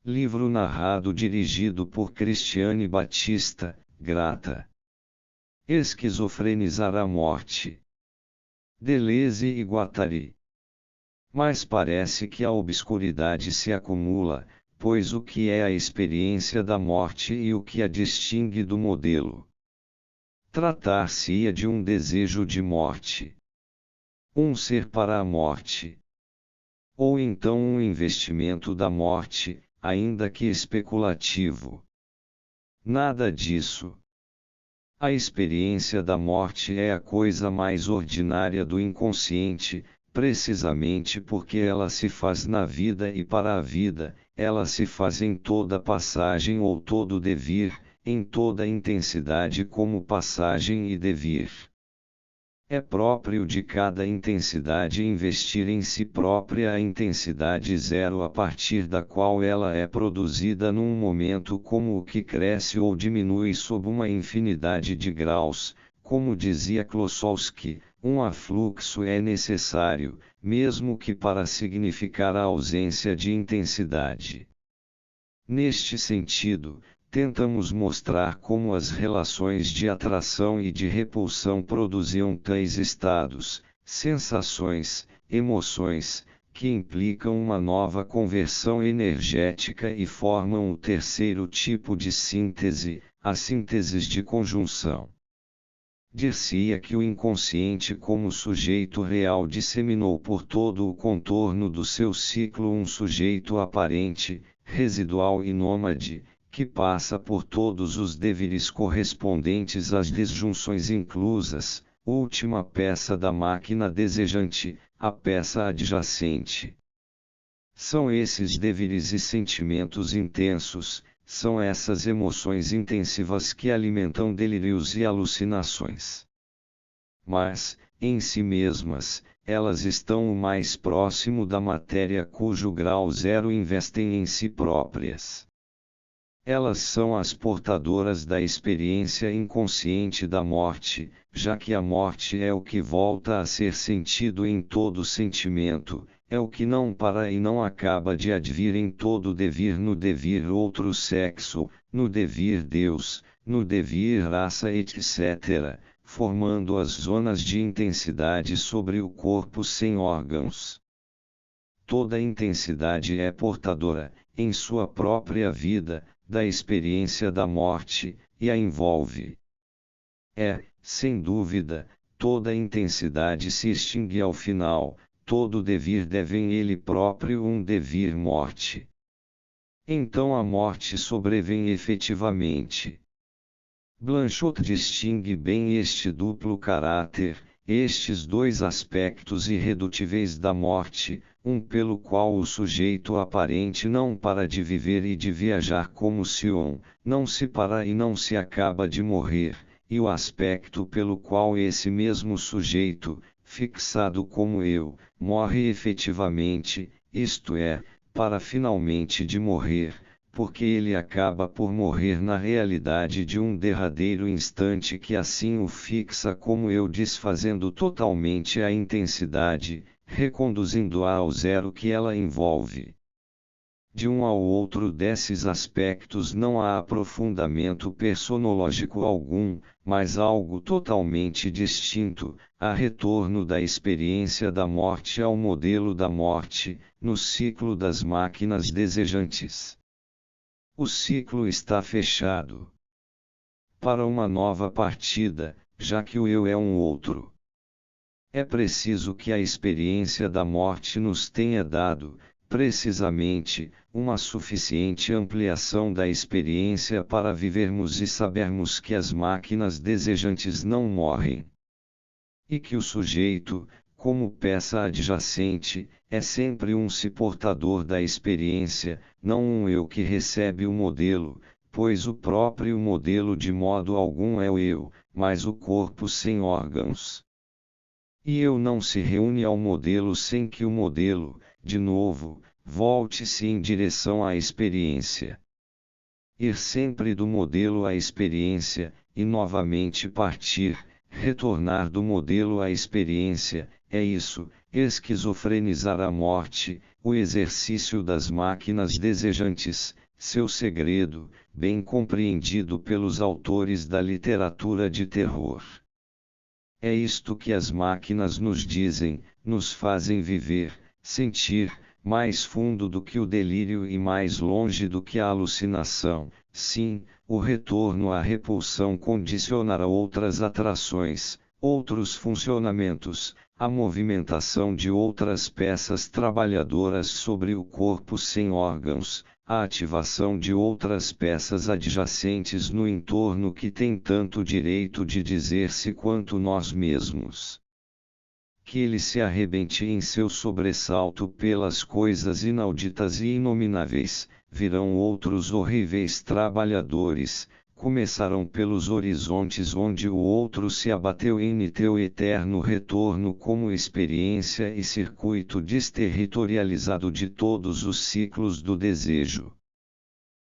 Livro narrado dirigido por Cristiane Batista, Grata. Esquizofrenizar a morte. Deleuze e Guattari. Mas parece que a obscuridade se acumula, pois o que é a experiência da morte e o que a distingue do modelo? Tratar-se-ia de um desejo de morte. Um ser para a morte. Ou então um investimento da morte, ainda que especulativo. Nada disso. A experiência da morte é a coisa mais ordinária do inconsciente, precisamente porque ela se faz na vida e para a vida, ela se faz em toda passagem ou todo devir, em toda intensidade como passagem e devir. É próprio de cada intensidade investir em si própria a intensidade zero a partir da qual ela é produzida num momento como o que cresce ou diminui sob uma infinidade de graus, como dizia Klossowski, um afluxo é necessário, mesmo que para significar a ausência de intensidade. Neste sentido, tentamos mostrar como as relações de atração e de repulsão produziam tais estados, sensações, emoções, que implicam uma nova conversão energética e formam o terceiro tipo de síntese, as sínteses de conjunção. Dir-se-ia que o inconsciente como sujeito real disseminou por todo o contorno do seu ciclo um sujeito aparente, residual e nômade, que passa por todos os devires correspondentes às disjunções inclusas, última peça da máquina desejante, a peça adjacente. São esses devires e sentimentos intensos, são essas emoções intensivas que alimentam delírios e alucinações. Mas, em si mesmas, elas estão o mais próximo da matéria cujo grau zero investem em si próprias. Elas são as portadoras da experiência inconsciente da morte, já que a morte é o que volta a ser sentido em todo sentimento, é o que não para e não acaba de advir em todo devir no devir outro sexo, no devir Deus, no devir raça etc., formando as zonas de intensidade sobre o corpo sem órgãos. Toda intensidade é portadora, em sua própria vida, da experiência da morte, e a envolve. Sem dúvida, toda intensidade se extingue ao final, todo devir deve em ele próprio um devir morte. Então a morte sobrevém efetivamente. Blanchot distingue bem este duplo caráter, estes dois aspectos irredutíveis da morte, um pelo qual o sujeito aparente não para de viver e de viajar como Sion, não se para e não se acaba de morrer, e o aspecto pelo qual esse mesmo sujeito, fixado como eu, morre efetivamente, isto é, para finalmente de morrer, porque ele acaba por morrer na realidade de um derradeiro instante que assim o fixa como eu, desfazendo totalmente a intensidade, reconduzindo-a ao zero que ela envolve. De um ao outro desses aspectos não há aprofundamento personológico algum, mas algo totalmente distinto, há retorno da experiência da morte ao modelo da morte, no ciclo das máquinas desejantes. O ciclo está fechado para uma nova partida, já que o eu é um outro. É preciso que a experiência da morte nos tenha dado, precisamente, uma suficiente ampliação da experiência para vivermos e sabermos que as máquinas desejantes não morrem. E que o sujeito, como peça adjacente, é sempre um si portador da experiência, não um eu que recebe o modelo, pois o próprio modelo de modo algum é o eu, mas o corpo sem órgãos. E eu não se reúne ao modelo sem que o modelo, de novo, volte-se em direção à experiência. Ir sempre do modelo à experiência, e novamente partir, retornar do modelo à experiência, é isso, esquizofrenizar a morte, o exercício das máquinas desejantes, seu segredo, bem compreendido pelos autores da literatura de terror. É isto que as máquinas nos dizem, nos fazem viver, sentir, mais fundo do que o delírio e mais longe do que a alucinação. Sim, o retorno à repulsão condicionará outras atrações, outros funcionamentos, a movimentação de outras peças trabalhadoras sobre o corpo sem órgãos, a ativação de outras peças adjacentes no entorno que têm tanto direito de dizer-se quanto nós mesmos. Que ele se arrebente em seu sobressalto pelas coisas inauditas e inomináveis, virão outros horríveis trabalhadores, começarão pelos horizontes onde o outro se abateu em teu eterno retorno como experiência e circuito desterritorializado de todos os ciclos do desejo.